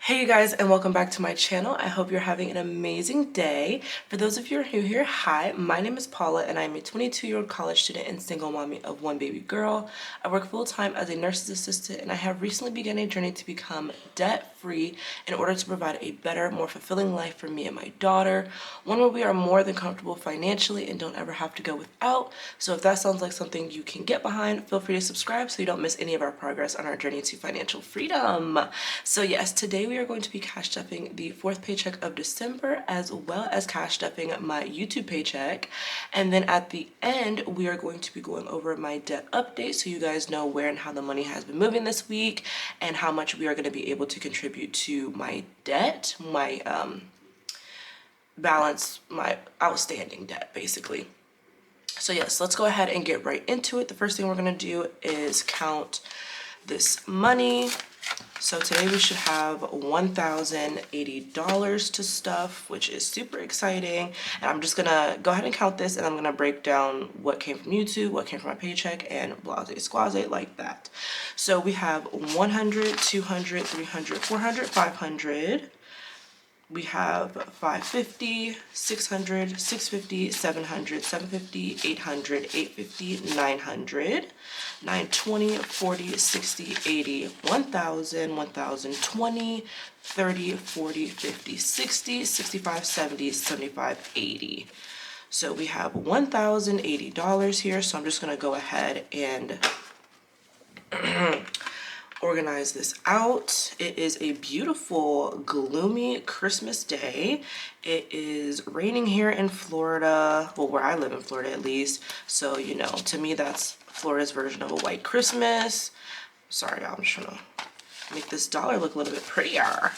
Hey you guys, and welcome back to my channel. I hope you're having an amazing day. For those of you who are new here, hi, my name is Paula and I'm a 22-year-old college student and single mommy of one baby girl. I work full-time as a nurse's assistant and I have recently begun a journey to become debt-free in order to provide a better, more fulfilling life for me and my daughter, one where we are more than comfortable financially and don't ever have to go without. So if that sounds like something you can get behind, feel free to subscribe so you don't miss any of our progress on our journey to financial freedom. So yes, today we are going to be cash stuffing the fourth paycheck of December, as well as cash stuffing my YouTube paycheck. And then at the end, we are going to be going over my debt update so you guys know where and how the money has been moving this week and how much we are going to be able to contribute to my debt, my balance, my outstanding debt, basically. So yes, let's go ahead and get right into it. The first thing we're going to do is count this money. So today we should have $1,080 to stuff, which is super exciting. And I'm just gonna go ahead and count this, and I'm gonna break down what came from YouTube, what came from my paycheck, and blase squaze like that. So we have 100, 200, 300, 400, 500. We have 550, 600, 650, 700, 750, 800, 850, 900, 920, 40, 60, 80, 1000, 1020, 30, 40, 50, 60, 65, 70, 75, 80. So we have $1,080 here. So I'm just going to go ahead and organize this out. It is a beautiful, gloomy Christmas day. It is raining here in Florida, well, where I live in Florida at least. So, you know, to me, that's Florida's version of a white Christmas. Sorry, y'all, I'm just trying to make this dollar look a little bit prettier.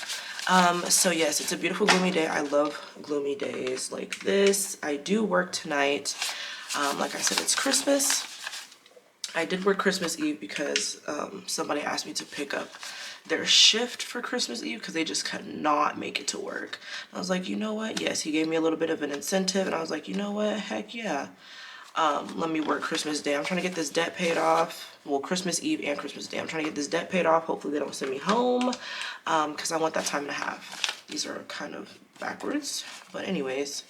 So yes, it's a beautiful gloomy day. I love gloomy days like this. I do work tonight. Like I said, it's Christmas. I did work Christmas Eve because somebody asked me to pick up their shift for Christmas Eve because they just could not make it to work. I was like, you know what? Yes, he gave me a little bit of an incentive, and I was like, you know what? Heck yeah. Let me work Christmas Day. I'm trying to get this debt paid off. Well, Christmas Eve and Christmas Day. I'm trying to get this debt paid off. Hopefully they don't send me home because I want that time and a half. These are kind of backwards, but anyways.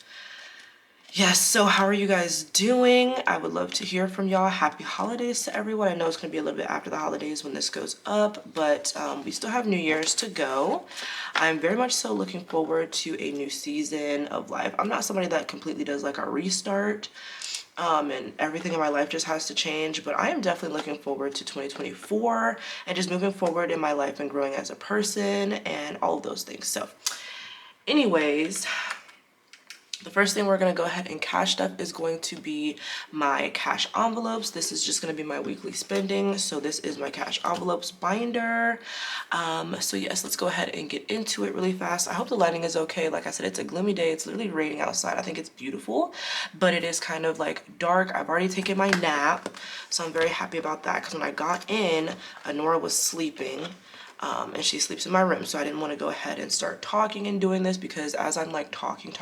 Yes, so how are you guys doing? I would love to hear from y'all. Happy holidays to everyone. I know it's going to be a little bit after the holidays when this goes up, but we still have New Year's to go. I'm very much so looking forward to a new season of life. I'm not somebody that completely does like a restart and everything in my life just has to change, but I am definitely looking forward to 2024 and just moving forward in my life and growing as a person and all of those things. So anyways, the first thing we're going to go ahead and cash stuff is going to be my cash envelopes. This is just going to be my weekly spending. So this is my cash envelopes binder. So yes, let's go ahead and get into it really fast. I hope the lighting is okay. Like I said, it's a gloomy day. It's literally raining outside. I think it's beautiful, but it is kind of like dark. I've already taken my nap, so I'm very happy about that because when I got in, Nora was sleeping. And she sleeps in my room, so I didn't want to go ahead and start talking and doing this because as I'm like talking,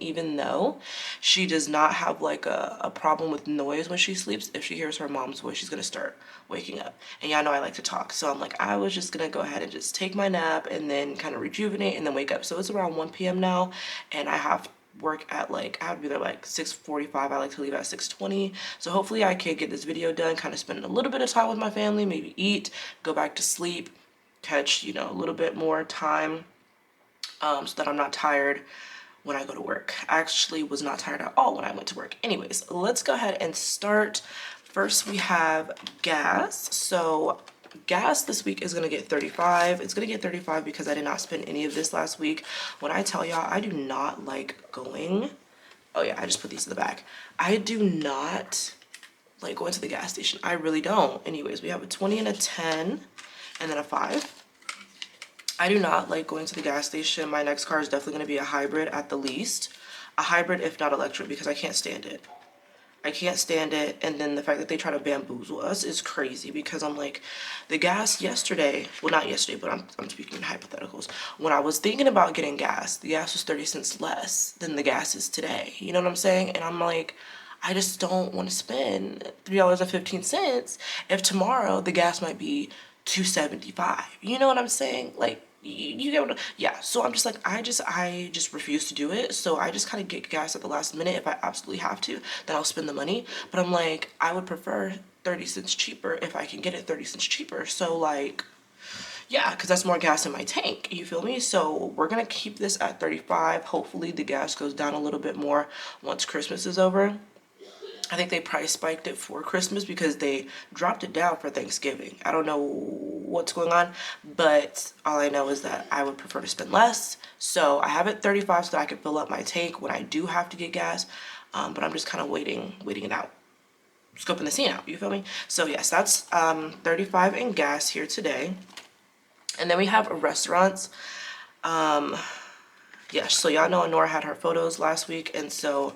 even though she does not have like a problem with noise when she sleeps, if she hears her mom's voice, she's gonna start waking up. And y'all know I like to talk, so I'm like, I was just gonna go ahead and just take my nap and then kind of rejuvenate and then wake up. So it's around 1 p.m. now, and I have work at like, I have to be there like 6:45. I like to leave at 6:20. So hopefully I can get this video done, kind of spend a little bit of time with my family, maybe eat, go back to sleep, catch, you know, a little bit more time so that I'm not tired when I go to work. I actually was not tired at all when I went to work. Anyways, let's go ahead and start. First, we have gas. So gas this week is going to get 35. It's going to get 35 because I did not spend any of this last week. When I tell y'all, I do not like going. Oh yeah, I just put these in the back. I do not like going to the gas station. I really don't. Anyways, we have a 20 and a 10. And then a 5. I do not like going to the gas station. My next car is definitely going to be a hybrid at the least. A hybrid, if not electric, because I can't stand it. I can't stand it. And then the fact that they try to bamboozle us is crazy because I'm like, the gas yesterday, well, not yesterday, but I'm speaking in hypotheticals. When I was thinking about getting gas, the gas was 30 cents less than the gas is today. You know what I'm saying? And I'm like, I just don't want to spend $3.15 if tomorrow the gas might be $2.75. You know what I'm saying? Like, you get what, yeah. So I'm just like, I just refuse to do it. So I just kind of get gas at the last minute. If I absolutely have to, then I'll spend the money. But I'm like, I would prefer 30 cents cheaper if I can get it 30 cents cheaper. So like, yeah, because that's more gas in my tank, you feel me? So we're gonna keep this at 35. Hopefully the gas goes down a little bit more once Christmas is over. I think they price spiked it for Christmas because they dropped it down for Thanksgiving. I don't know what's going on, but all I know is that I would prefer to spend less. So I have it 35 so that I can fill up my tank when I do have to get gas. But I'm just kind of waiting it out, scoping the scene out, you feel me? So yes, that's 35 in gas here today. And then we have restaurants. Yeah, so y'all know Nora had her photos last week, and so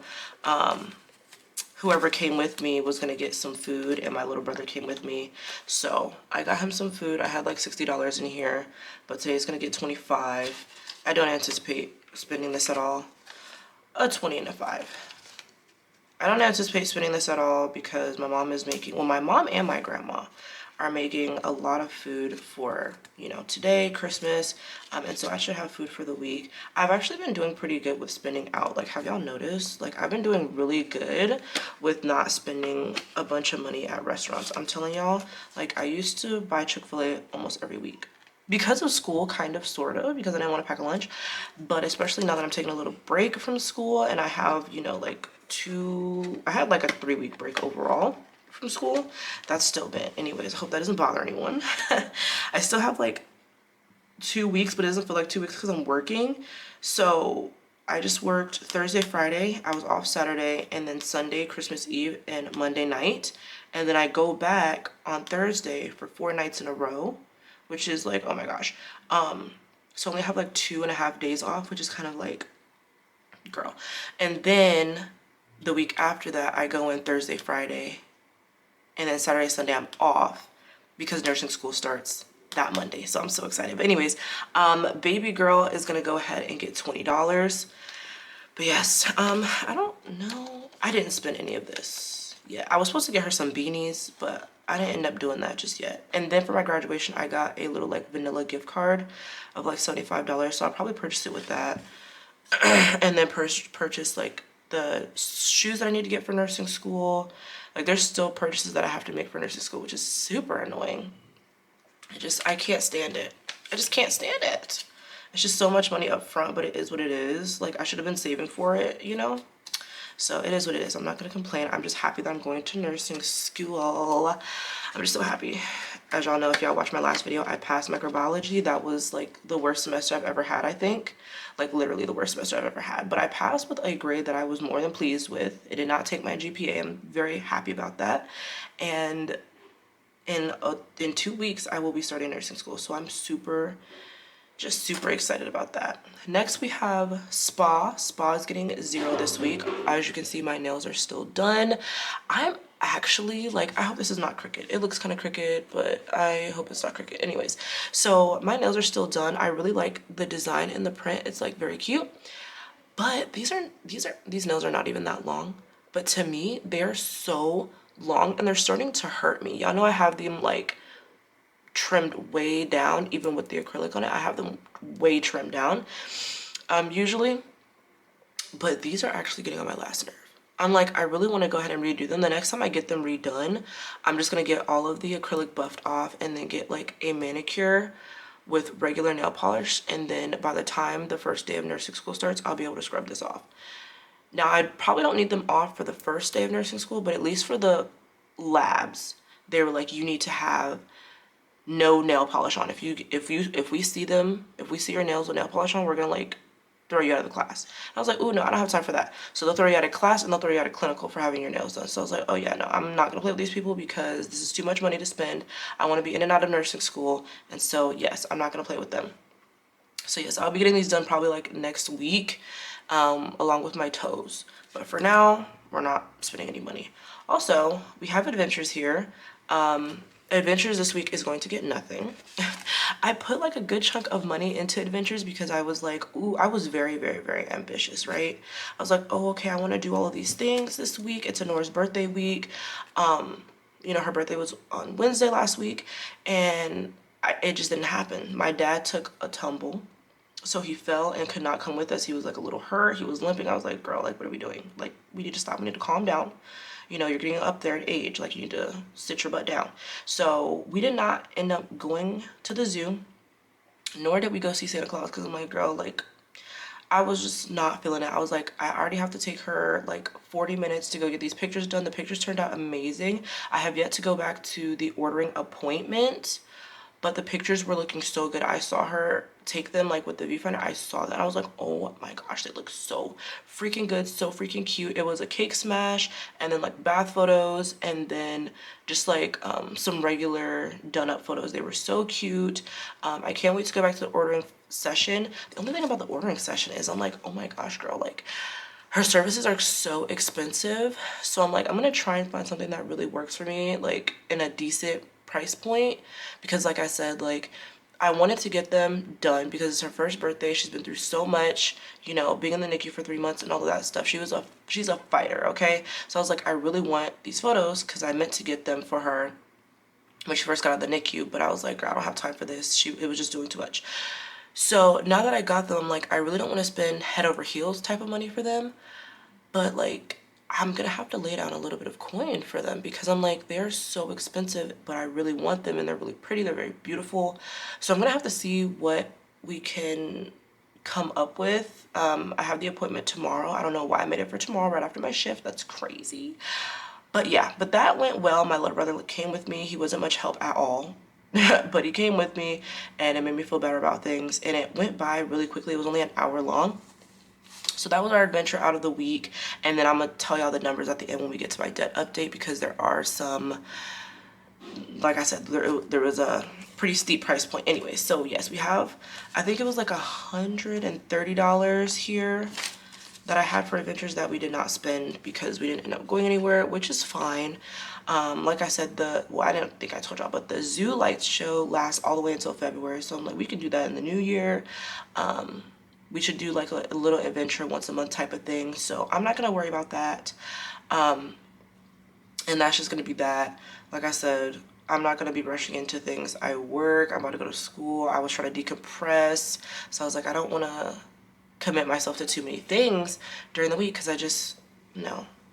whoever came with me was gonna get some food, and my little brother came with me. So I got him some food. I had like $60 in here, but today's gonna get 25. I don't anticipate spending this at all. A 20 and a 5. I don't anticipate spending this at all because my mom is making, well, my mom and my grandma are making a lot of food for, you know, today, Christmas, and so I should have food for the week. I've actually been doing pretty good with spending out. Like, have y'all noticed? Like, I've been doing really good with not spending a bunch of money at restaurants. I'm telling y'all, like, I used to buy Chick-fil-A almost every week. Because of school, kind of, sort of, because I didn't want to pack a lunch, but especially now that I'm taking a little break from school and I have, you know, like I had like a 3-week break overall from school. That's still been, anyways, I hope that doesn't bother anyone. I still have like 2 weeks, but it doesn't feel like 2 weeks because I'm working. So I just worked Thursday, Friday, I was off Saturday, and then Sunday, Christmas Eve, and Monday night. And then I go back on Thursday for 4 nights in a row, which is like, oh my gosh. So I only have like 2.5 days off, which is kind of like, girl. And then the week after that, I go in Thursday, Friday, and then Saturday, Sunday, I'm off because nursing school starts that Monday. So I'm so excited. But anyways, baby girl is gonna go ahead and get $20. But yes, I don't know. I didn't spend any of this. Yeah, I was supposed to get her some beanies, but I didn't end up doing that just yet. And then for my graduation, I got a little like vanilla gift card of like $75. So I'll probably purchase it with that. And then purchase like the shoes that I need to get for nursing school. Like, there's still purchases that I have to make for nursing school, which is super annoying. I can't stand it. I just can't stand it. It's just so much money up front, but it is what it is. Like, I should have been saving for it, you know? So it is what it is. I'm not gonna complain. I'm just happy that I'm going to nursing school. I'm just so happy. As y'all know, if y'all watched my last video, I passed microbiology. That was like the worst semester I've ever had, I think. Like, literally the worst semester I've ever had. But I passed with a grade that I was more than pleased with. It did not take my GPA. I'm very happy about that. And in 2 weeks, I will be starting nursing school. So I'm super excited about that. Next, we have spa. Spa is getting 0 this week. As you can see, my nails are still done. I'm actually like, I hope this is not crooked. It looks kind of crooked, but I hope it's not crooked. Anyways, so my nails are still done. I really like the design in the print. It's like very cute. But these nails are not even that long. But to me, they're so long and they're starting to hurt me. Y'all know I have them like trimmed way down. Even with the acrylic on it, I have them way trimmed down usually, but these are actually getting on my last nerve. I'm like, I really want to go ahead and redo them. The next time I get them redone, I'm just gonna get all of the acrylic buffed off and then get like a manicure with regular nail polish, and then by the time the first day of nursing school starts, I'll be able to scrub this off. Now, I probably don't need them off for the first day of nursing school, but at least for the labs, they were like, you need to have no nail polish on. If we see your nails with nail polish on, we're gonna like throw you out of the class. And I was like, ooh, no, I don't have time for that. So they'll throw you out of class and they'll throw you out of clinical for having your nails done. So I was like, oh yeah, no, I'm not gonna play with these people because this is too much money to spend. I want to be in and out of nursing school, and so yes, I'm not gonna play with them. So yes, I'll be getting these done probably like next week, along with my toes. But for now, we're not spending any money. Also, we have adventures here. Adventures this week is going to get nothing. I put like a good chunk of money into adventures because I was like, ooh, I was very, very, very ambitious, right? I was like, oh, okay, I want to do all of these things this week. It's Nora's birthday week. You know, her birthday was on Wednesday last week, and it just didn't happen. My dad took a tumble, so he fell and could not come with us. He was like a little hurt. He was limping. I was like, girl, like, what are we doing? Like, we need to stop. We need to calm down. You know, you're getting up there in age. Like, you need to sit your butt down. So we did not end up going to the zoo, nor did we go see Santa Claus, because I'm like, girl, like, I was just not feeling it. I was like, I already have to take her like 40 minutes to go get these pictures done. The pictures turned out amazing. I have yet to go back to the ordering appointment, but the pictures were looking so good. I saw her take them like with the viewfinder. I saw that. I was like, oh my gosh, they look so freaking good, so freaking cute. It was a cake smash, and then like bath photos, and then just like some regular done up photos. They were so cute. I can't wait to go back to the ordering session. The only thing about the ordering session is I'm like, oh my gosh, girl, like, her services are so expensive. So I'm like, I'm gonna try and find something that really works for me, like in a decent price point, because like I said, like, I wanted to get them done because it's her first birthday. She's been through so much, you know, being in the NICU for 3 months and all of that stuff. She's a fighter, okay? So I was like, I really want these photos because I meant to get them for her when she first got out of the NICU, but I was like, girl, I don't have time for this. It was just doing too much. So now that I got them, I'm like, I really don't want to spend head over heels type of money for them, but like, I'm gonna have to lay down a little bit of coin for them because I'm like, they're so expensive, but I really want them and they're really pretty, they're very beautiful. So I'm gonna have to see what we can come up with. I have the appointment tomorrow. I don't know why I made it for tomorrow right after my shift. That's crazy. But yeah, but that went well. My little brother came with me. He wasn't much help at all. But he came with me and it made me feel better about things, and it went by really quickly. It was only an hour long. So that was our adventure out of the week, and then I'm gonna tell y'all the numbers at the end when we get to my debt update, because there are some, like I said, there was a pretty steep price point anyway. So yes, we have, I think it was like $130 here that I had for adventures that we did not spend because we didn't end up going anywhere, which is fine. Like I said, I didn't think I told y'all, but the zoo lights show lasts all the way until February. So I'm like, we can do that in the new year. We should do like a little adventure once a month type of thing. So I'm not gonna worry about that. And that's just gonna be that. Like I said, I'm not gonna be rushing into things. I work, I'm about to go to school. I was trying to decompress. So I was like, I don't wanna commit myself to too many things during the week because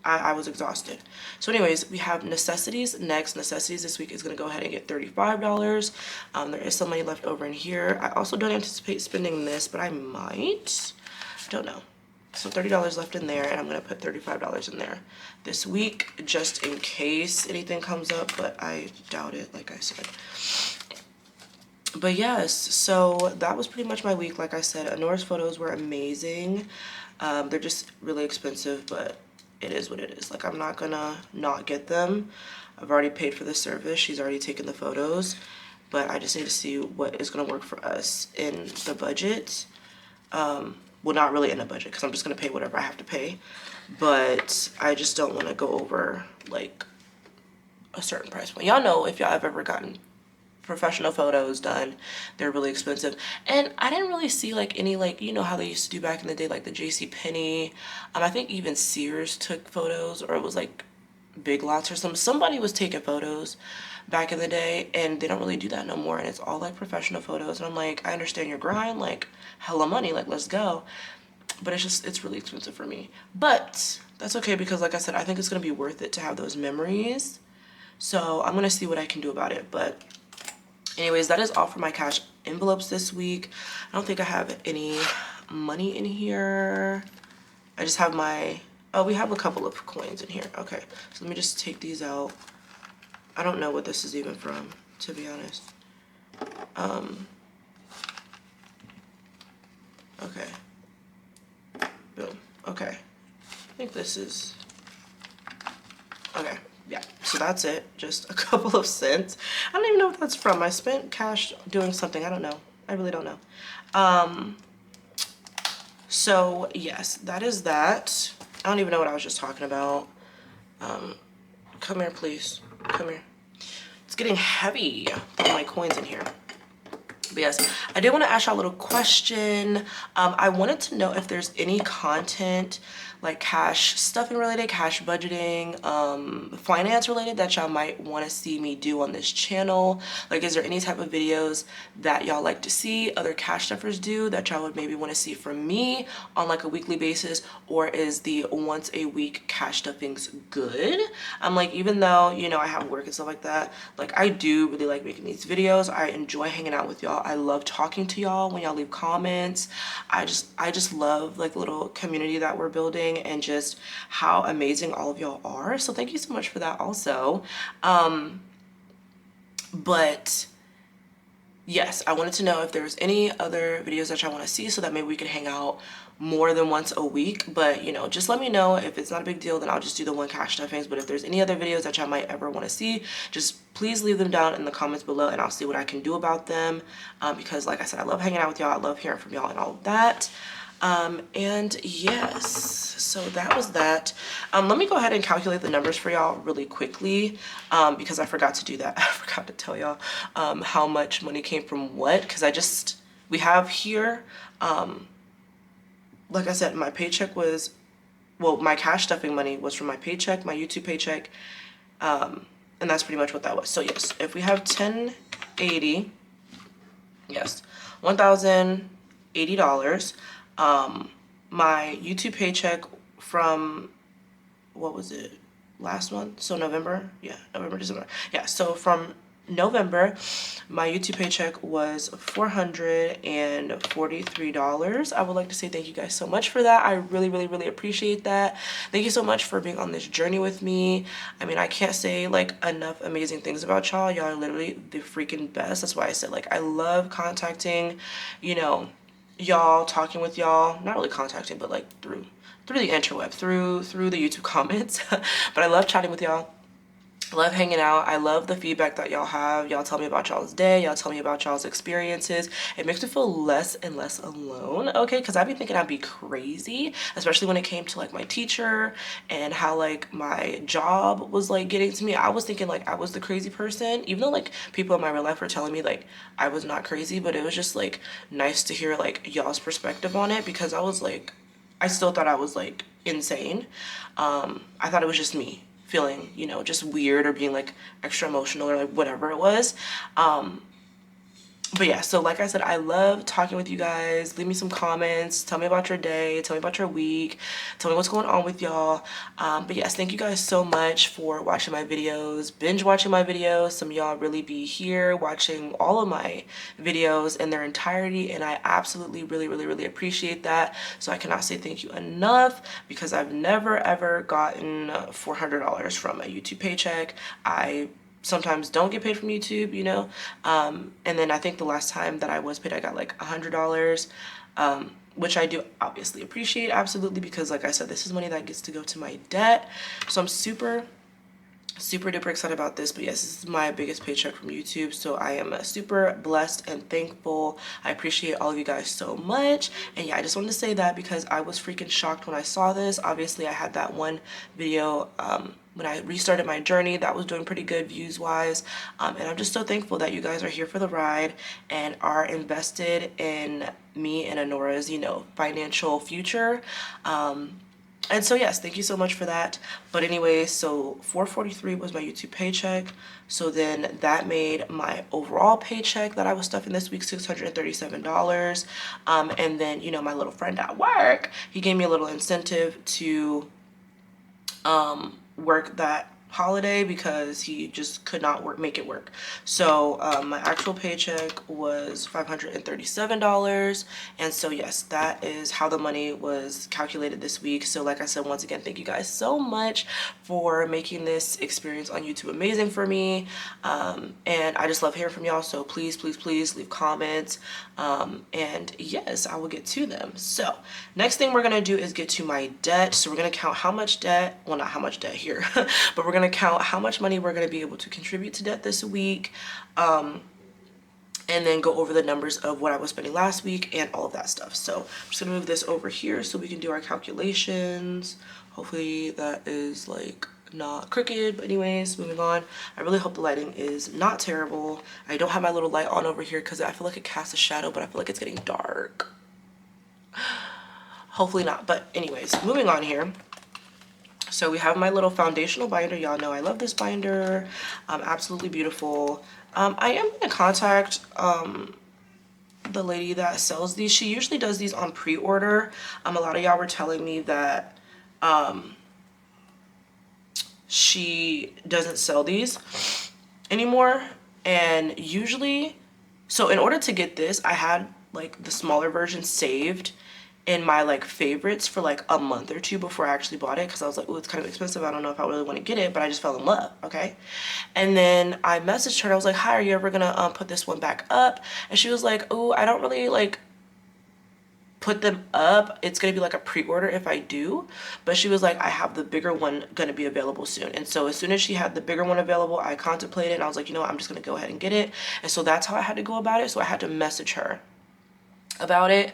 I was exhausted. So anyways, we have necessities next. Necessities this week is going to go ahead and get $35. There is some money left over in here. I also don't anticipate spending this, but I might. Don't know. So $30 left in there, and I'm going to put $35 in there this week just in case anything comes up, but I doubt it, like I said. But yes, so that was pretty much my week. Like I said, Anora's photos were amazing. They're just really expensive, but it is what it is. Like, I'm not gonna not get them. I've already paid for the service. She's already taken the photos, but I just need to see what is gonna work for us in the budget. Well, not really in the budget because I'm just gonna pay whatever I have to pay, but I just don't want to go over like a certain price point. Y'all know, if y'all have ever gotten professional photos done, they're really expensive. And I didn't really see like any, like, you know how they used to do back in the day, like the JCPenney. I think even Sears took photos, or it was like Big Lots or somebody was taking photos back in the day, and they don't really do that no more, and it's all like professional photos. And I'm like, I understand your grind, like hella money, like let's go, but it's really expensive for me. But that's okay, because like I said, I think it's gonna be worth it to have those memories. So I'm gonna see what I can do about it. But anyways, that is all for my cash envelopes this week. I don't think I have any money in here. I just have we have a couple of coins in here. Okay, so let me just take these out. I don't know what this is even from, to be honest. Okay. Boom. Okay. I think this is, okay. Yeah, so that's it. Just a couple of cents. I don't even know what that's from. I spent cash doing something. I don't know. I really don't know. So yes, that is that. I don't even know what I was just talking about. Come here, please. Come here. It's getting heavy. All my coins in here. But yes, I did want to ask y'all a little question. I wanted to know if there's any content like cash stuffing related, cash budgeting, finance related that y'all might want to see me do on this channel. Like, is there any type of videos that y'all like to see other cash stuffers do that y'all would maybe want to see from me on like a weekly basis? Or is the once a week cash stuffings good? I'm like, even though, you know, I have work and stuff like that, like I do really like making these videos. I enjoy hanging out with y'all. I love talking to y'all when y'all leave comments. I just love like the little community that we're building and just how amazing all of y'all are. So thank you so much for that also. But yes, I wanted to know if there's any other videos that y'all want to see so that maybe we can hang out more than once a week. But, you know, just let me know. If it's not a big deal, then I'll just do the one cash stuffings. But if there's any other videos that y'all might ever want to see, just please leave them down in the comments below and I'll see what I can do about them. Because like I said, I love hanging out with y'all. I love hearing from y'all and all of that. And yes, so that was that. Let me go ahead and calculate the numbers for y'all really quickly, because I forgot to do that. I forgot to tell y'all how much money came from what, because we have here, like I said, my paycheck was, well, my cash stuffing money was from my paycheck, my YouTube paycheck, and that's pretty much what that was. So yes, if we have 1080, yes, $1,080. My YouTube paycheck from, what was it, last month? So November, yeah, November, December. Yeah, so from November, my YouTube paycheck was $443. I would like to say thank you guys so much for that. I really, really, really appreciate that. Thank you so much for being on this journey with me. I mean, I can't say like enough amazing things about y'all. Y'all are literally the freaking best. That's why I said like I love contacting, you know, y'all, talking with y'all, not really contacting, but like through the interweb, through the YouTube comments. But I love chatting with y'all. I love hanging out. I love the feedback that y'all have. Y'all tell me about y'all's day. Y'all tell me about y'all's experiences. It makes me feel less and less alone, okay? Because I've been thinking I'd be crazy, especially when it came to like my teacher and how like my job was like getting to me. I was thinking like I was the crazy person, even though like people in my real life were telling me like I was not crazy, but it was just like nice to hear like y'all's perspective on it, because I was like, I still thought I was like insane. I thought it was just me feeling, you know, just weird or being like extra emotional or like whatever it was. But yeah, so like I said, I love talking with you guys. Leave me some comments. Tell me about your day. Tell me about your week. Tell me what's going on with y'all. But yes, thank you guys so much for watching my videos, binge watching my videos. Some of y'all really be here watching all of my videos in their entirety, and I absolutely really, really, really appreciate that. So I cannot say thank you enough, because I've never ever gotten $400 from a YouTube paycheck. I sometimes don't get paid from YouTube, you know, and then I think the last time that I was paid, I got like $100, which I do obviously appreciate, absolutely, because like I said, this is money that gets to go to my debt. So I'm super duper excited about this. But yes, this is my biggest paycheck from YouTube, so I am super blessed and thankful. I appreciate all of you guys so much. And yeah, I just wanted to say that because I was freaking shocked when I saw this. Obviously I had that one video when I restarted my journey that was doing pretty good views wise, and I'm just so thankful that you guys are here for the ride and are invested in me and Anora's, you know, financial future. And so yes, thank you so much for that. But anyway, so $443 was my YouTube paycheck. So then that made my overall paycheck that I was stuffing this week $637. And then, you know, my little friend at work, he gave me a little incentive to work that holiday because he just could not make it work. So my actual paycheck was $537, and so yes, that is how the money was calculated this week. So like I said, once again, thank you guys so much for making this experience on YouTube amazing for me, and I just love hearing from y'all. So please leave comments, and yes, I will get to them. So next thing we're gonna do is get to my debt. So we're gonna count how much debt, well, not how much debt here, but we're gonna count how much money we're going to be able to contribute to debt this week, and then go over the numbers of what I was spending last week and all of that stuff. So I'm just gonna move this over here so we can do our calculations. Hopefully that is like not crooked, but anyways, moving on. I really hope the lighting is not terrible. I don't have my little light on over here because I feel like it casts a shadow, but I feel like it's getting dark. Hopefully not. But anyways, moving on here. So we have my little foundational binder. Y'all know I love this binder. Absolutely beautiful. I am going to contact the lady that sells these. She usually does these on pre-order. A lot of y'all were telling me that she doesn't sell these anymore. And usually, so in order to get this, I had like the smaller version saved in my like favorites for like a month or two before I actually bought it, because I was like, oh, it's kind of expensive, I don't know if I really want to get it, but I just fell in love. Okay. And then I messaged her and I was like, hi, are you ever gonna put this one back up? And she was like, oh, I don't really like put them up. It's gonna be like a pre-order if I do. But she was like, I have the bigger one gonna be available soon. And so as soon as she had the bigger one available, I contemplated and I was like, you know what, I'm just gonna go ahead and get it. And so that's how I had to go about it. So I had to message her about it.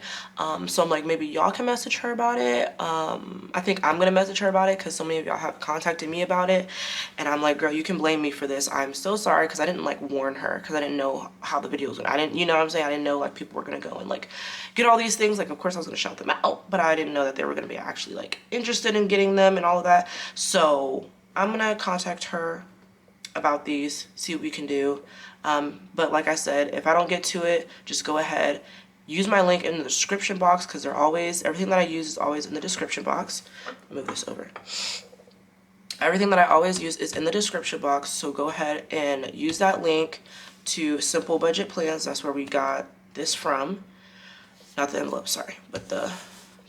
So I'm like, maybe y'all can message her about it. I think I'm gonna message her about it because so many of y'all have contacted me about it, and I'm like, girl, you can blame me for this. I'm so sorry, because I didn't like warn her, because I didn't know how the video was gonna, I didn't, you know what I'm saying, I didn't know like people were gonna go and like get all these things. Like, of course I was gonna shout them out, but I didn't know that they were gonna be actually like interested in getting them and all of that. So I'm gonna contact her about these, see what we can do. But like I said, if I don't get to it, just go ahead, use my link in the description box, because they're always, everything that I use is always in the description box. Move this over. Everything that I always use is in the description box, so go ahead and use that link to Simple Budget Plans. That's where we got this from. Not the envelope, sorry, but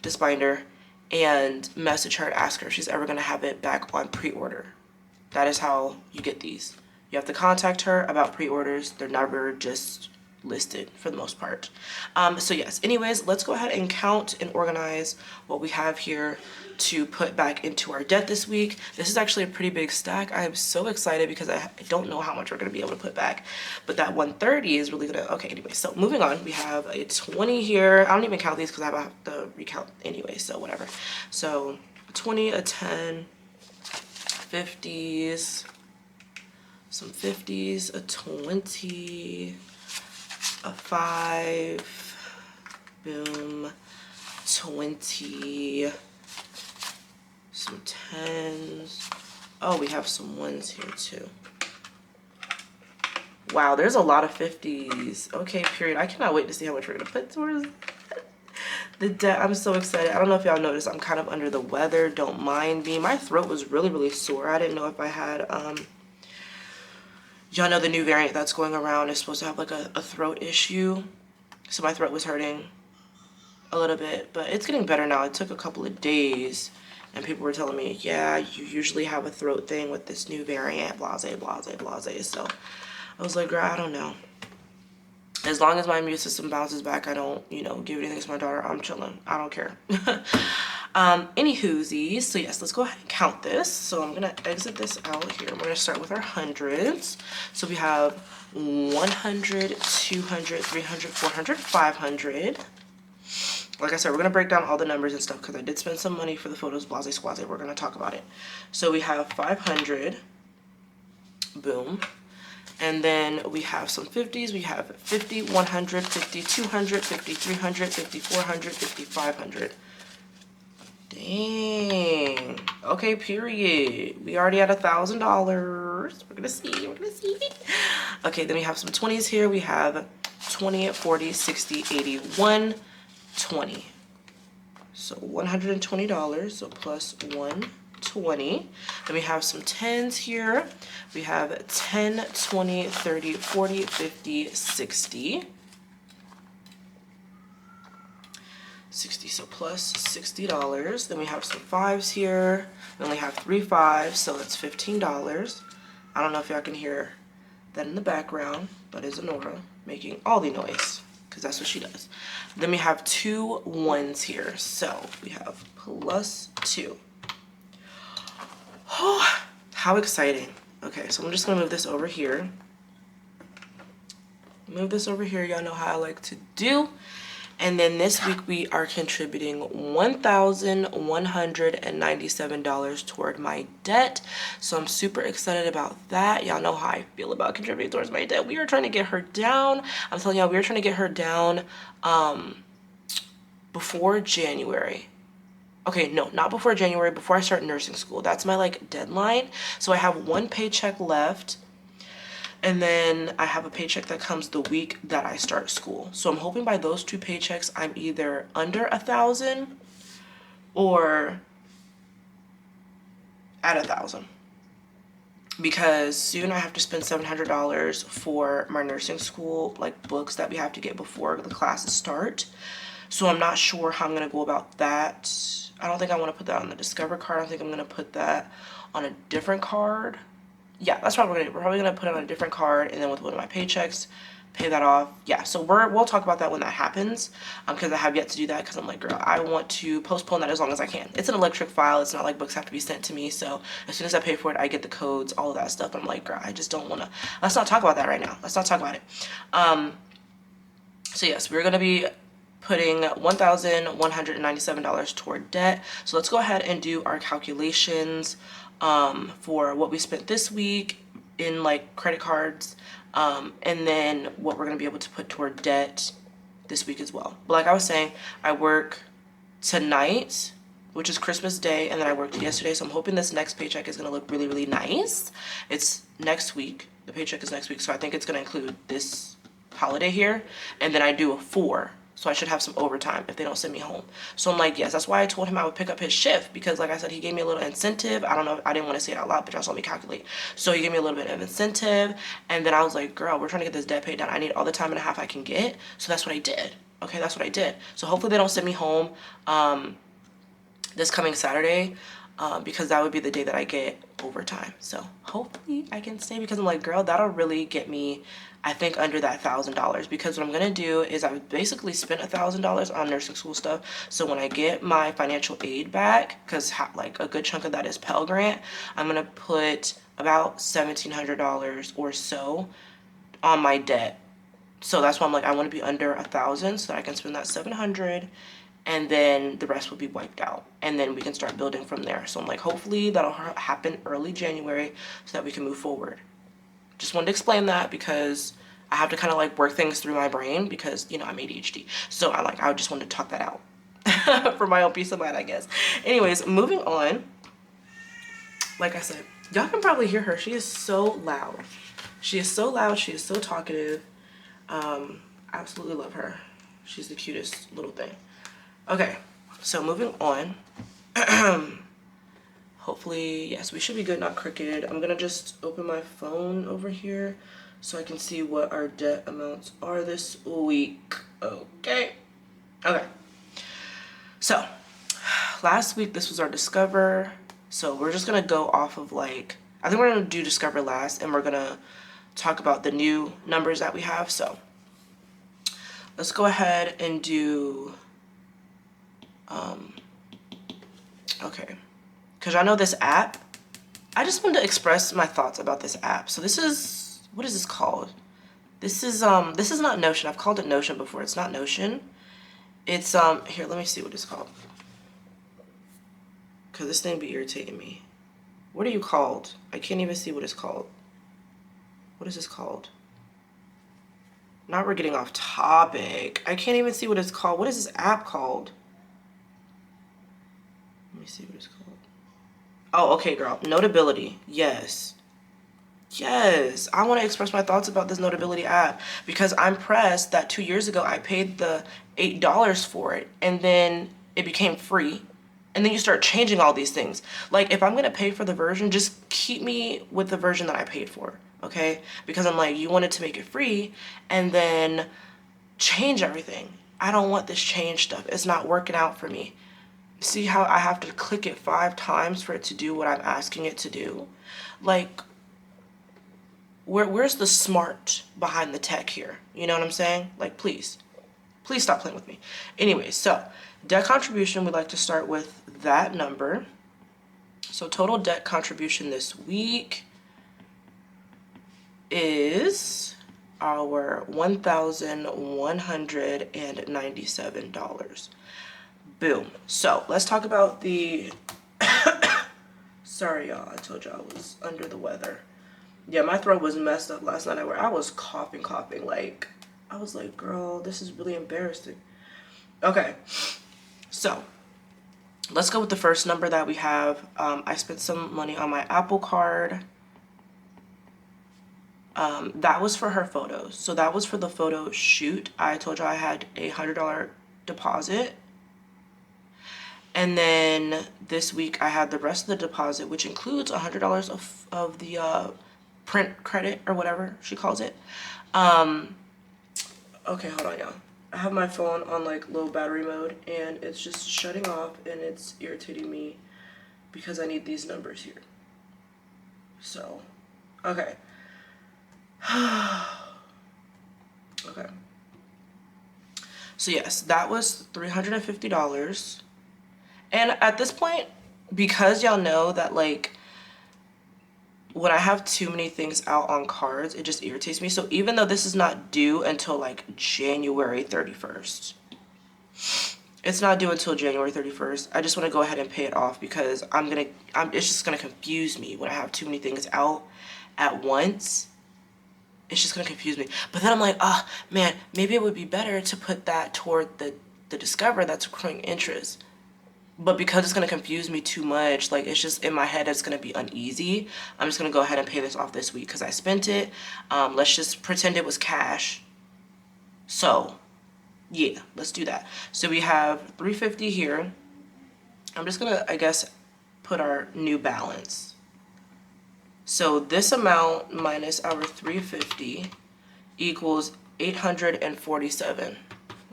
this binder. And message her and ask her if she's ever going to have it back on pre-order. That is how you get these. You have to contact her about pre-orders. They're never just listed for the most part. So yes, anyways, let's go ahead and count and organize what we have here to put back into our debt this week. This is actually a pretty big stack. I am so excited because I don't know how much we're going to be able to put back, but that 130 is really gonna, okay, anyway, so moving on, we have a 20 here. I don't even count these because I have to recount anyway, so whatever. So a 20, a 10, 50s, some 50s, a 20, a 5, boom, 20, some 10s. Oh, we have some 1s here too. Wow, there's a lot of 50s. Okay, period. I cannot wait to see how much we're gonna put towards the debt. I'm so excited. I don't know if y'all noticed, I'm kind of under the weather. Don't mind me. My throat was really, really sore. I didn't know if I had y'all know the new variant that's going around is supposed to have like a throat issue. So my throat was hurting a little bit, but it's getting better now. It took a couple of days and people were telling me, yeah, you usually have a throat thing with this new variant, blase, blase, blase. So I was like, girl, I don't know. As long as my immune system bounces back, I don't, you know, give anything to my daughter, I'm chilling. I don't care. Anywhoosies, so yes, let's go ahead and count this. So I'm gonna exit this out here. We're gonna start with our hundreds. So we have 100, 200, 300, 400, 500. Like I said, we're gonna break down all the numbers and stuff because I did spend some money for the photos, blase squaze. We're gonna talk about it. So we have 500, boom. And then we have some 50s. We have 50, 100, 50, 200, 50, 300, 50, 400, 50, 500. Dang. Okay, period. We already at $1,000. We're gonna see. We're gonna see. Okay, then we have some 20s here. We have 20, 40, 60, 80, 120. So $120. So plus 120. Then we have some 10s here. We have 10, 20, 30, 40, 50, 60. 60, so plus $60. Then we have some 5s here. We only have 3 5s, so that's $15. I don't know if y'all can hear that in the background, but it's Honora making all the noise, because that's what she does. Then we have 2 1s here, so we have plus 2. Oh, how exciting. Okay, so I'm just gonna move this over here. Move this over here, y'all know how I like to do. And then this week we are contributing $1,197 toward my debt. So I'm super excited about that. Y'all know how I feel about contributing towards my debt. We are trying to get her down. I'm telling y'all, we are trying to get her down before January. Okay, no, not before January, before I start nursing school. That's my like deadline. So I have one paycheck left, and then I have a paycheck that comes the week that I start school. So I'm hoping by those two paychecks, I'm either under 1,000 or at 1,000. Because soon I have to spend $700 for my nursing school, like books that we have to get before the classes start. So I'm not sure how I'm gonna go about that. I don't think I want to put that on the Discover card. I think I'm gonna put that on a different card. Yeah, that's what we're gonna do. We're probably gonna put it on a different card, and then with one of my paychecks, pay that off. Yeah, so we'll talk about that when that happens, because I have yet to do that, because I'm like, girl, I want to postpone that as long as I can. It's an electric file. It's not like books have to be sent to me. So as soon as I pay for it, I get the codes, all of that stuff. I'm like, girl, I just don't want to. Let's not talk about that right now. Let's not talk about it. So yes, we're gonna be putting $1,197 toward debt. So let's go ahead and do our calculations for what we spent this week in like credit cards, and then what we're gonna be able to put toward debt this week as well. But like I was saying, I work tonight, which is Christmas Day, and then I worked yesterday, so I'm hoping this next paycheck is gonna look really, really nice. It's next week. The paycheck is next week, so I think it's gonna include this holiday here, and then I do a 4. So I should have some overtime if they don't send me home. So I'm like, yes, that's why I told him I would pick up his shift, because like I said, he gave me a little incentive. I don't know, I didn't want to say it out loud, but y'all saw me calculate. So he gave me a little bit of incentive, and then I was like, girl, we're trying to get this debt paid down. I need all the time and a half I can get. So that's what I did. Okay, that's what I did. So hopefully they don't send me home this coming Saturday, because that would be the day that I get overtime. So hopefully I can stay, because I'm like, girl, that'll really get me, I think, under that $1,000, because what I'm gonna do is I basically spent $1,000 on nursing school stuff. So when I get my financial aid back, because like a good chunk of that is Pell Grant, I'm gonna put about $1,700 or so on my debt. So that's why I'm like, I want to be under 1,000 so that I can spend that 700, and then the rest will be wiped out, and then we can start building from there. So I'm like, hopefully that'll happen early January so that we can move forward. Just wanted to explain that, because I have to kind of like work things through my brain, because, you know, I'm ADHD. So I just wanted to talk that out for my own peace of mind, I guess. Anyways, moving on. Like I said, y'all can probably hear her. She is so loud. She is so loud. She is so talkative. Absolutely love her. She's the cutest little thing. Okay, so moving on. Hopefully, yes, we should be good, not crooked. I'm gonna just open my phone over here so I can see what our debt amounts are this week. Okay. So last week, this was our Discover. So we're just gonna go off of like, I think we're gonna do Discover last, and we're gonna talk about the new numbers that we have. So let's go ahead and do, okay. Because I know this app, I just wanted to express my thoughts about this app. So this is, what is this called? This is not Notion. I've called it Notion before. It's not Notion. It's, here, let me see what it's called. Because this thing be irritating me. What are you called? I can't even see what it's called. What is this called? Now we're getting off topic. I can't even see what it's called. What is this app called? Let me see what it's called. Oh, okay, girl. Notability. Yes. Yes. I want to express my thoughts about this Notability app, because I'm pressed that 2 years ago I paid the $8 for it, and then it became free. And then you start changing all these things. Like, if I'm going to pay for the version, just keep me with the version that I paid for, okay? Because I'm like, you wanted to make it free and then change everything. I don't want this change stuff. It's not working out for me. See how I have to click it 5 times for it to do what I'm asking it to do? Like, where's the smart behind the tech here? You know what I'm saying? Like, please stop playing with me. Anyway, so debt contribution, we'd like to start with that number. So total debt contribution this week is our $1,197. Boom. So let's talk about the, sorry y'all, I told y'all I was under the weather. Yeah, my throat was messed up last night. I was coughing, like, I was like, girl, this is really embarrassing. Okay, so let's go with the first number that we have. I spent some money on my Apple Card. That was for her photos. So that was for the photo shoot. I told you I had a $100 deposit. And then this week I had the rest of the deposit, which includes $100 of the print credit or whatever she calls it. Okay, hold on, y'all. I have my phone on like low battery mode and it's just shutting off and it's irritating me because I need these numbers here. So, okay. Okay. So yes, that was $350. And at this point, because y'all know that like when I have too many things out on cards, it just irritates me. So even though this is not due until like January 31st, it's not due until January 31st. I just want to go ahead and pay it off because it's just going to confuse me when I have too many things out at once. It's just going to confuse me. But then I'm like, oh man, maybe it would be better to put that toward the Discover that's accruing interest. But because it's going to confuse me too much, like it's just in my head, it's going to be uneasy. I'm just going to go ahead and pay this off this week because I spent it. Let's just pretend it was cash. So yeah, let's do that. So we have $350 here. I'm just going to, I guess, put our new balance. So this amount minus our $350 equals $847.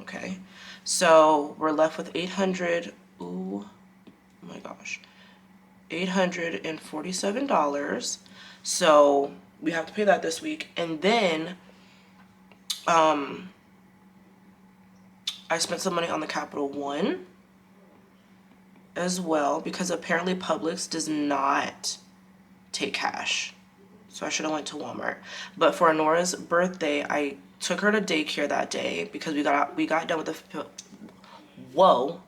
Okay. So we're left with 800. Ooh, oh my gosh, $847. So we have to pay that this week. And then I spent some money on the Capital One as well because apparently Publix does not take cash. So I should have went to Walmart. But for Honora's birthday, I took her to daycare that day because we got done with the whoa,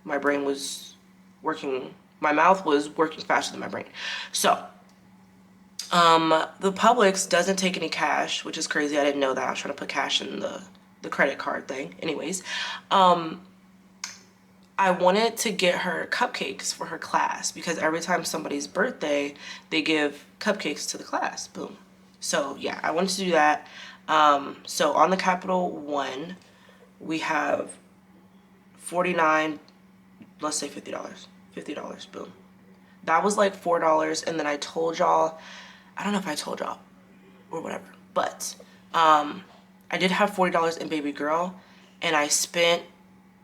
my brain was working, my mouth was working faster than my brain. So the Publix doesn't take any cash, which is crazy. I didn't know that. I was trying to put cash in the credit card thing. Anyways, I wanted to get her cupcakes for her class because every time somebody's birthday, they give cupcakes to the class. Boom. So yeah, I wanted to do that. So on the Capital One, we have 49, let's say $50. Boom. That was like $4. And then I told y'all, I don't know if I told y'all or whatever, but I did have $40 in baby girl, and I spent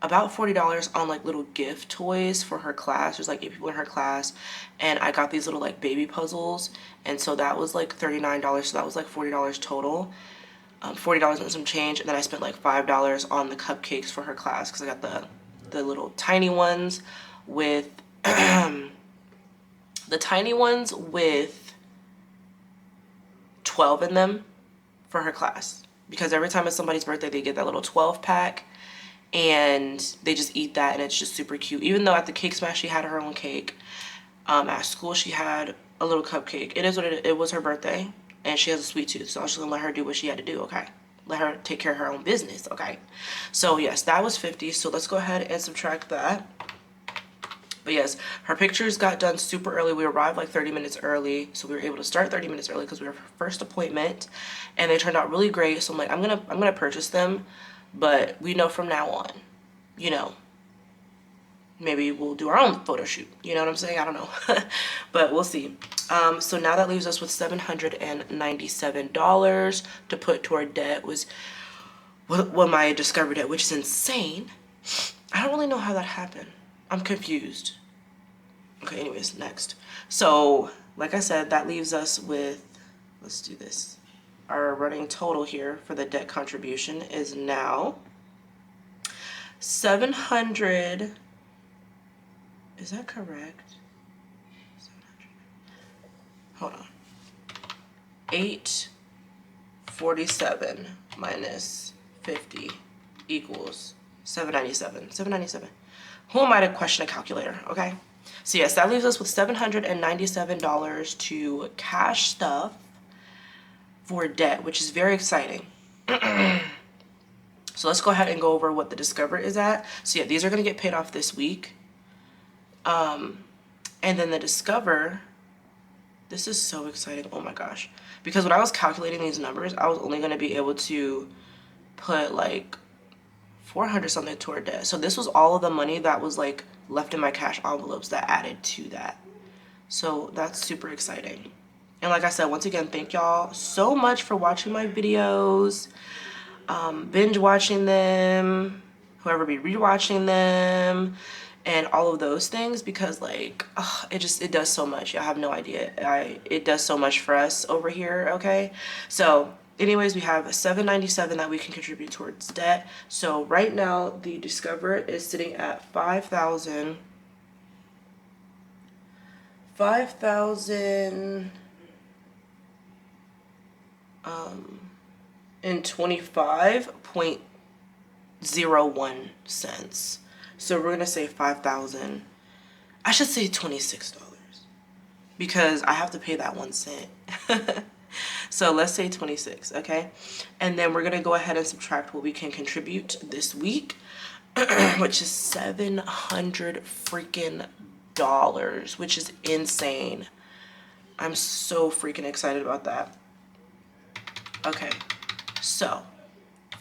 about $40 on like little gift toys for her class. There's like 8 people in her class, and I got these little like baby puzzles, and so that was like $39. So that was like $40 total. $40 and some change, and then I spent like $5 on the cupcakes for her class because I got the little tiny ones with the tiny ones with 12 in them for her class, because every time it's somebody's birthday they get that little 12 pack and they just eat that, and it's just super cute. Even though at the Cake Smash she had her own cake, at school she had a little cupcake. It is what it was her birthday. And she has a sweet tooth, so I was just gonna let her do what she had to do, okay? Let her take care of her own business, okay? So yes, that was $50. So let's go ahead and subtract that. But yes, her pictures got done super early. We arrived like 30 minutes early, so we were able to start 30 minutes early because we were her first appointment, and they turned out really great. So I'm like, I'm gonna purchase them, but we know from now on, you know, maybe we'll do our own photo shoot. You know what I'm saying? I don't know, but we'll see. So now that leaves us with $797 to put toward debt. Was what my Discover debt, which is insane. I don't really know how that happened. I'm confused. Okay, anyways, next. So, like I said, that leaves us with, let's do this. Our running total here for the debt contribution is now 700. Is that correct? 700. Hold on. 847 minus 50 equals 797. 797. Who am I to question a calculator, okay? So yes, that leaves us with $797 to cash stuff for debt, which is very exciting. So So let's go ahead and go over what the Discover is at. So yeah, these are going to get paid off this week. And then the Discover, this is so exciting. Oh my gosh. Because when I was calculating these numbers, I was only going to be able to put like 400 something toward debt. So this was all of the money that was like left in my cash envelopes that added to that. So that's super exciting. And like I said, once again, thank y'all so much for watching my videos, binge watching them, whoever be rewatching them, and all of those things, because like it does so much. Y'all have no idea. It does so much for us over here. Okay, so anyways, we have $797 that we can contribute towards debt. So right now the Discover is sitting at 5,000 and 25.01 cents. So we're gonna say 5,000. I should say $26 because I have to pay that 1 cent. So let's say 26, okay? And then we're gonna go ahead and subtract what we can contribute this week, which is $700 freaking dollars, which is insane. I'm so freaking excited about that. Okay, so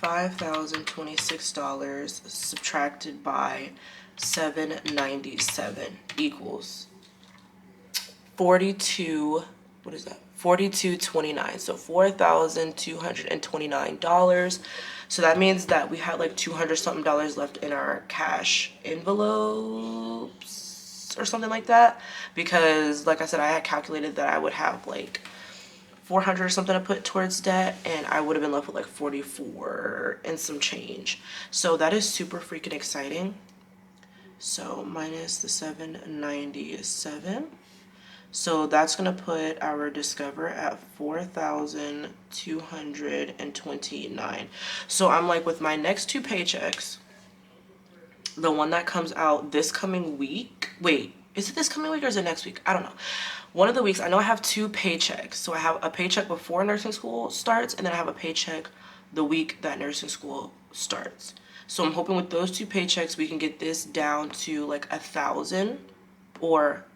$5,026 subtracted by $797 equals 42. What is that? $42.29. So $4,229. So that means that we had like $200 something left in our cash envelopes or something like that, because like I said, I had calculated that I would have like 400 or something to put towards debt, and I would have been left with like 44 and some change. So that is super freaking exciting. So minus the 797. So that's going to put our Discover at 4,229. So I'm like, with my next two paychecks, the one that comes out this coming week, wait, is it this coming week or is it next week? I don't know. One of the weeks, I know I have two paychecks. So I have a paycheck before nursing school starts, and then I have a paycheck the week that nursing school starts. So I'm hoping with those two paychecks, we can get this down to like 1,000 or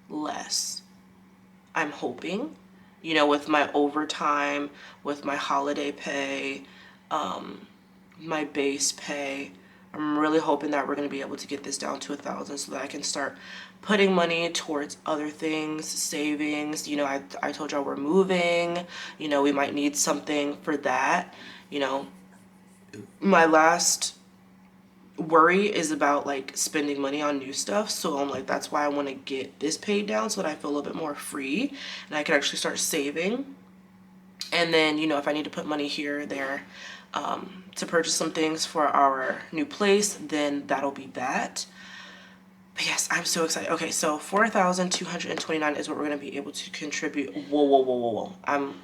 less. I'm hoping, you know, with my overtime, with my holiday pay, my base pay, I'm really hoping that we're going to be able to get this down to 1,000 so that I can start putting money towards other things, savings. You know, I told y'all we're moving, you know, we might need something for that. You know, my last worry is about like spending money on new stuff, so I'm like, that's why I want to get this paid down so that I feel a little bit more free and I can actually start saving. And then, you know, if I need to put money here or there to purchase some things for our new place, then that'll be that. But yes, I'm so excited. Okay, so 4,229 is what we're gonna be able to contribute. Whoa. I'm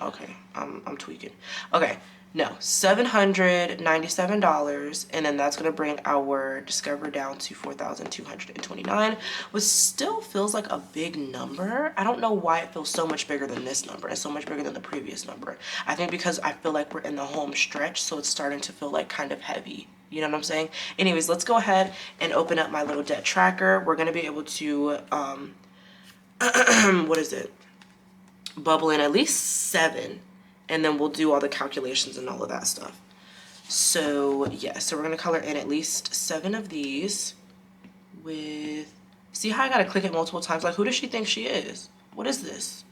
tweaking. Okay. No, $797, and then that's gonna bring our Discover down to 4,229, which still feels like a big number. I don't know why it feels so much bigger than this number and so much bigger than the previous number. I think because I feel like we're in the home stretch, so it's starting to feel like kind of heavy. You know what I'm saying? Anyways, let's go ahead and open up my little debt tracker. We're gonna be able to what is it? Bubble in at least 7. And then we'll do all the calculations and all of that stuff. So yeah, so we're gonna color in at least 7 of these with, see how I gotta click it multiple times? Like, who does she think she is? What is this?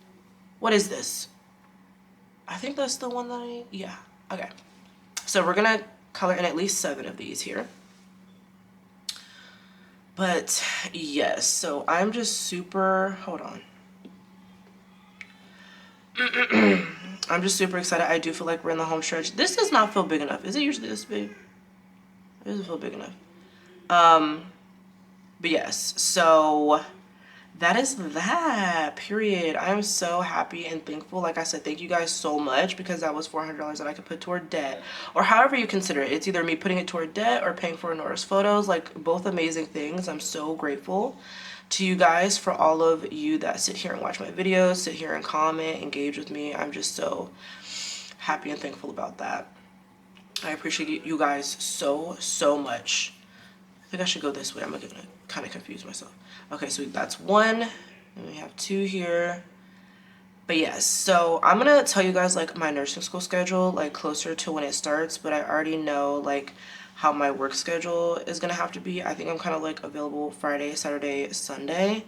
What is this? I think that's the one that yeah, okay. So we're gonna color in at least 7 of these here. But yes, so I'm just super, hold on. I'm just super excited. I do feel like we're in the home stretch. This does not feel big enough. Is it usually this big? It doesn't feel big enough. But yes, so that is that, period. I am so happy and thankful. Like I said, thank you guys so much, because that was $400 that I could put toward debt, or however you consider it. It's either me putting it toward debt or paying for Nora's photos, like both amazing things. I'm so grateful to you guys, for all of you that sit here and watch my videos, sit here and comment, engage with me. I'm just so happy and thankful about that. I appreciate you guys so much. I think I should go this way. I'm gonna kind of confuse myself. Okay, so that's one, and we have two here. But yes, so I'm gonna tell you guys like my nursing school schedule like closer to when it starts, but I already know like how my work schedule is gonna have to be. I think I'm kind of like available Friday, Saturday, Sunday.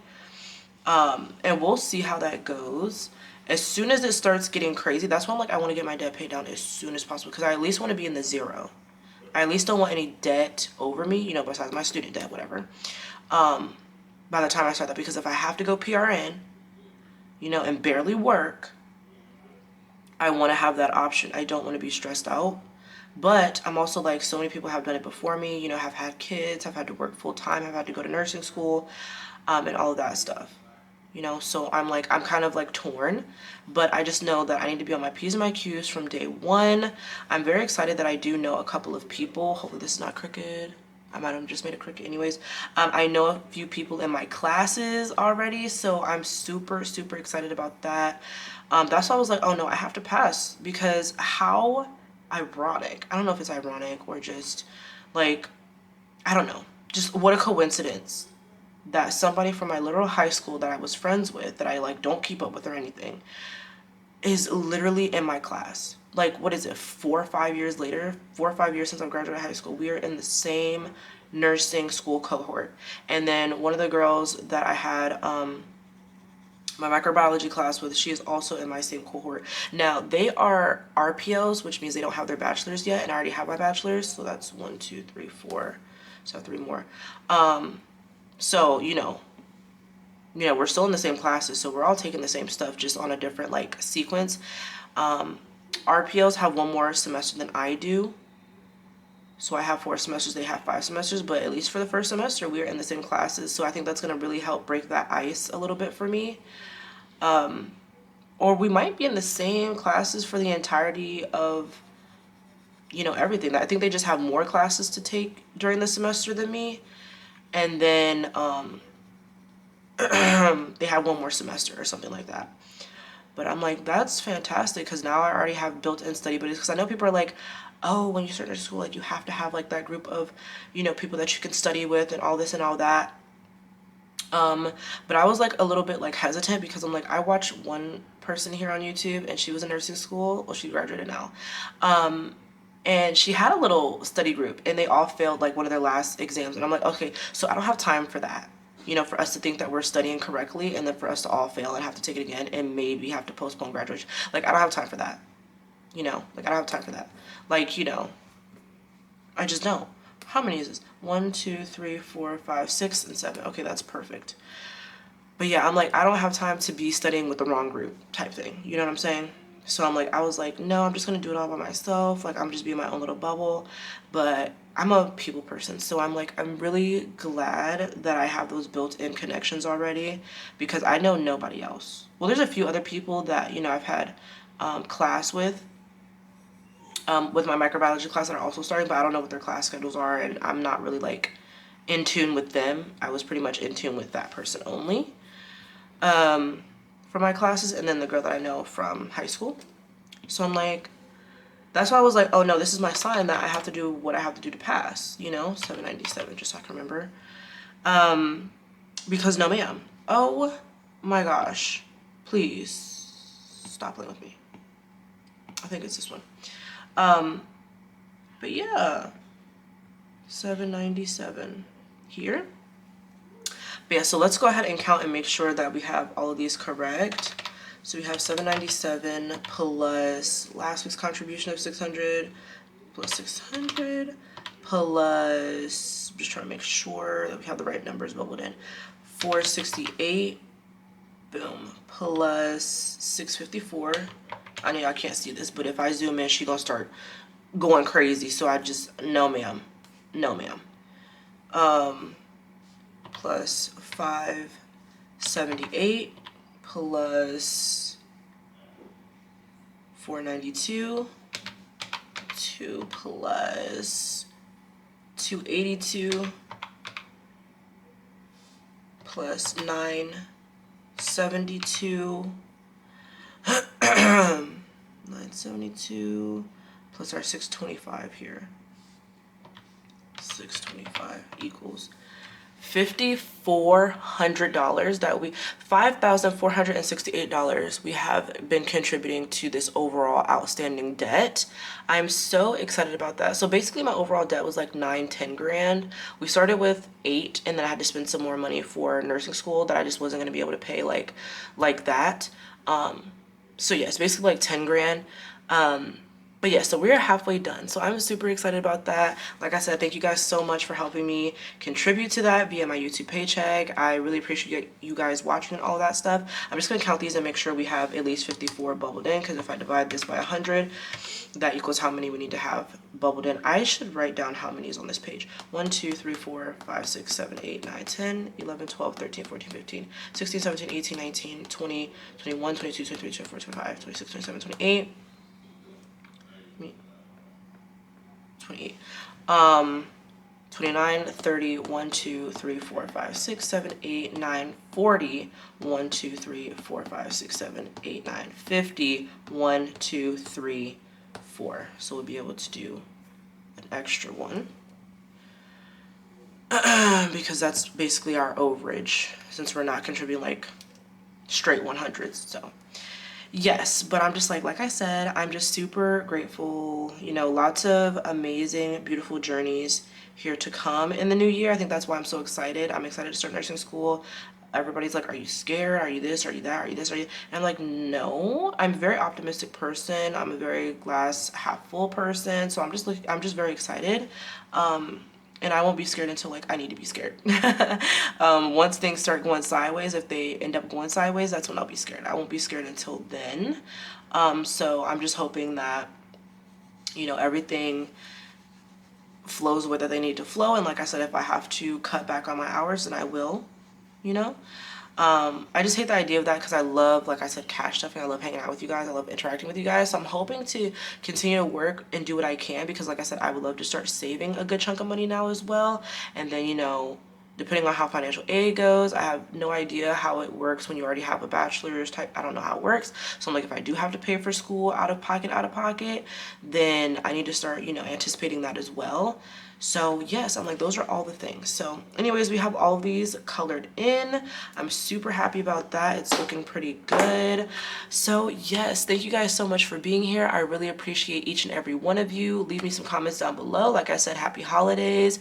And we'll see how that goes. As soon as it starts getting crazy, that's when like I want to get my debt paid down as soon as possible, because I at least want to be in the zero. I at least don't want any debt over me, you know, besides my student debt, whatever. By the time I start that, because if I have to go PRN, you know, and barely work, I want to have that option. I don't want to be stressed out. But I'm also like, so many people have done it before me, you know, have had kids, have had to work full time, have had to go to nursing school, and all of that stuff. You know, so I'm like, I'm kind of like torn, but I just know that I need to be on my P's and my Q's from day one. I'm very excited that I do know a couple of people. Hopefully this is not crooked. I might have just made it crooked anyways. I know a few people in my classes already, so I'm super excited about that. That's why I was like, oh no, I have to pass, because how ironic. I don't know if it's ironic or just like, I don't know. Just what a coincidence that somebody from my literal high school that I was friends with, that I like don't keep up with or anything, is literally in my class. Like, what is it, 4 or 5 years later? 4 or 5 years since I graduated high school, we are in the same nursing school cohort. And then one of the girls that I had my microbiology class with, she is also in my same cohort. Now, they are RPLs, which means they don't have their bachelor's yet, and I already have my bachelor's, so that's 1, 2, 3, 4. So 3 more. So, you know, we're still in the same classes, so we're all taking the same stuff, just on a different, like, sequence. RPLs have 1 more semester than I do. So I have 4 semesters, they have 5 semesters, but at least for the first semester, we're in the same classes. So I think that's going to really help break that ice a little bit for me. Or we might be in the same classes for the entirety of, you know, everything. I think they just have more classes to take during the semester than me. And then, they have 1 more semester or something like that. But I'm like, that's fantastic, because now I already have built-in study buddies. Because I know people are like, oh, when you start nursing school, like, you have to have like that group of, you know, people that you can study with and all this and all that. But I was like a little bit like hesitant, because I'm like, I watch one person here on YouTube, and she was in nursing school. Well, she graduated now. And she had a little study group, and they all failed like one of their last exams. And I'm like, okay, so I don't have time for that. You know, for us to think that we're studying correctly, and then for us to all fail and have to take it again and maybe have to postpone graduation. Like, I don't have time for that. You know, like, I don't have time for that. Like, you know, I just don't. How many is this? 1, 2, 3, 4, 5, 6, and 7. Okay, that's perfect. But yeah, I'm like, I don't have time to be studying with the wrong group type thing. You know what I'm saying? So I'm like, I was like, no, I'm just going to do it all by myself. Like, I'm just being my own little bubble. But I'm a people person. So I'm like, I'm really glad that I have those built-in connections already, because I know nobody else. Well, there's a few other people that, you know, I've had class with my microbiology class that are also starting, but I don't know what their class schedules are, and I'm not really like in tune with them. I was pretty much in tune with that person only for my classes, and then the girl that I know from high school. So I'm like, that's why I was like, oh no, this is my sign that I have to do what I have to do to pass, you know, 797, just so I can remember. Because no ma'am. Oh my gosh, please stop playing with me. I think it's this one. But yeah, 797 here. But yeah, so let's go ahead and count and make sure that we have all of these correct. So we have 797 plus last week's contribution of 600 plus 600 plus, I'm just trying to make sure that we have the right numbers bubbled in, 468, boom, plus 654. I know y'all can't see this, but if I zoom in, she gonna start going crazy. So I just, no ma'am, no ma'am. Plus 578 plus 492, 2 plus 282 plus 972 972 plus our 625 here. 625 equals $5,400. That we $5,468 we have been contributing to this overall outstanding debt. I'm so excited about that. So basically my overall debt was like 9-10 grand. We started with 8, and then I had to spend some more money for nursing school that I just wasn't going to be able to pay like that. So yeah, it's basically like 10 grand. But yeah, so we're halfway done. So I'm super excited about that. Like I said, thank you guys so much for helping me contribute to that via my YouTube paycheck. I really appreciate you guys watching and all that stuff. I'm just going to count these and make sure we have at least 54 bubbled in, because if I divide this by 100, that equals how many we need to have bubbled in. I should write down how many is on this page. 1, 2, 3, 4, 5, 6, 7, 8, 9, 10, 11, 12, 13, 14, 15, 16, 17, 18, 19, 20, 21, 22, 23, 24, 25, 26, 27, 28. 28, 29, 30, 1, 2, 3, 4, 5, 6, 7, 8, 9, 40, 1, 2, 3, 4, 5, 6, 7, 8, 9, 50, 1, 2, 3, 4. So we'll be able to do an extra one because that's basically our overage, since we're not contributing like straight 100s. So yes, but I'm just like I said, I'm just super grateful. You know, lots of amazing, beautiful journeys here to come in the new year. I think that's why I'm so excited. I'm excited to start nursing school. Everybody's like, are you scared? Are you this? Are you that? Are you this? Are you? And I'm like, no, I'm a very optimistic person. I'm a very glass half full person. So I'm just very excited. And I won't be scared until like I need to be scared. Once things start going sideways, if they end up going sideways, that's when I'll be scared. I won't be scared until then. So I'm just hoping that, you know, everything flows the way that they need to flow. And like I said, if I have to cut back on my hours, then I will, you know. I just hate the idea of that because I love, like I said, cash stuffing. I love hanging out with you guys. I love interacting with you guys. So I'm hoping to continue to work and do what I can, because like I said, I would love to start saving a good chunk of money now as well. And then, you know, depending on how financial aid goes, I have no idea how it works when you already have a bachelor's type. I don't know how it works. So I'm like, if I do have to pay for school out of pocket, then I need to start, you know, anticipating that as well. So yes, I'm like, those are all the things. So anyways, we have all of these colored in. I'm super happy about that. It's looking pretty good. So yes, thank you guys so much for being here. I really appreciate each and every one of you. Leave me some comments down below. Like I said, happy holidays.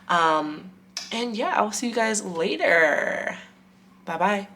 And yeah, I'll see you guys later. Bye-bye.